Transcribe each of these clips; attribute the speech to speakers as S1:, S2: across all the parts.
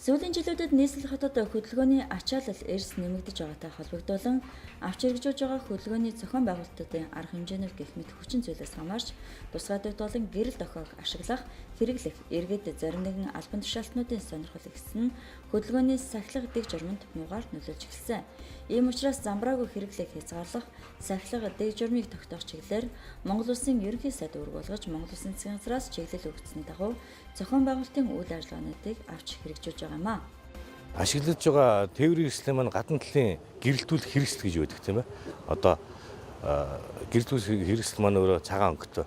S1: Сүүлийн жилүүдэд нийслэл хотод хөдөлгөөний ачаалал эрс нэмэгдэж байгаатай холбогдуулан авч хэрэгжүүлж байгаа хөдөлгөөний зохион байгуулалтын арга хэмжээнүүд гэх мэт хүчин зүйлээс хамаарч тусгай төвд болон гэрэл дохиог ашиглах, хэрэглэх, иргэд зарим нэгэн албан тушаалтнуудын сонирхол ихсэн нь хөдөлгөөний сахилга дэг журманд муугаар нөлөөлж эхэлсэн. Ийм учраас замбраагүй хэрэглэх хязгаарлах, сахилга дэг журмыг тогтоох чиглэлээр Монгол Улсын ерөнхий сайд үүрэг болгож Монгол Улсын засгийн газраас чиглэл өгсөний дагуу зохион байгуулалтын үйл ажиллагаануудыг авч хэрэгжүүлж байгаа юм а.
S2: Ашиглаж байгаа тээврийн хэрэгсэл маань гадна талын гэрэлтүүлэх хэрэгсэл гэж байдаг тийм ээ. Одоо гэрэлтүүлэх хэрэгсэл маань өөрөө цагаан өнгөтэй.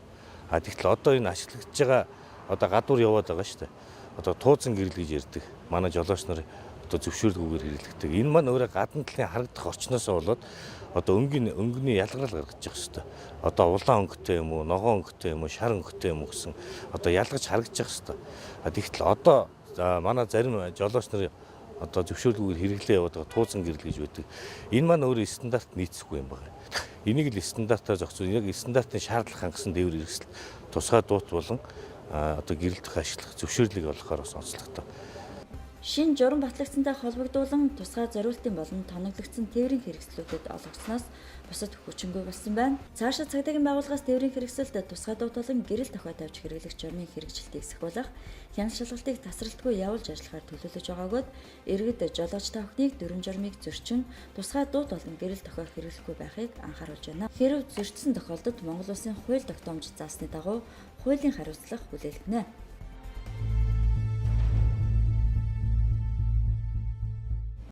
S2: Тэгтэл одоо энэ ашиглагдж байгаа одоо гадуур яваад байгаа шүү дээ. Одоо тууцан гэрэл гэж ярьдаг. Манай жолооч нар одоо зөвшөөрлгүйгээр хэрэглэдэг. Энэ маань өөрөө гадна талын харагдах орчноосоо болоод одоо өнгөний ялгарл гаргаж явах хэрэгтэй. Одоо улаан өнгөтэй юм уу, ногоон өнгөтэй юм уу, шар өнгөтэй юм уу гэсэн одоо ялгаж харагдаж явах хэрэгтэй. Тэгтэл одоо манай зарим жолооч нар одоо зөвшөөрлгүйгээр хэрэглээ яваад байгаа тууцан гэрэл гэж байдаг. Энэ маань өөрөө стандарт нийцэхгүй юм байна. Энийг л стандартаар зохицуул, яг стандартын шаардлага хангасан тээврийн хэрэгсэл тусгай дуут болон одоо гэрэлтэх ашиглах зөвшөөрлийг олгохоор бас онцлогтой.
S1: Шинэ журам батлагдсантай холбогдуулан тусгай зориултын болон тоноглогдсон тээврийн хэрэгслүүдэд олгогдсноос бусад хүчингүй болсон байна. Цаашаа цагдаагийн байгууллагаас тээврийн хэрэгсэлд тусгай дуут болон гэрэл дохио тавьж хэрэглэх журмын хэрэгжилтийг сахиулах, хяналт шалгалтыг тасралтгүй явуулж ажиллахаар төлөвлөж байгаагүйд иргэд жолооч та бүхнийг дүрм журмыг зөрчин тусгай дуут болон гэрэл дохио хэрэглэхгүй байхыг анхааруулж байна. Хэрв зөрчсөн тохиолдолд Монгол Улсын хууль тогтоомж заасны дагуу хуулийн хариуцлага хүлээлгэнэ.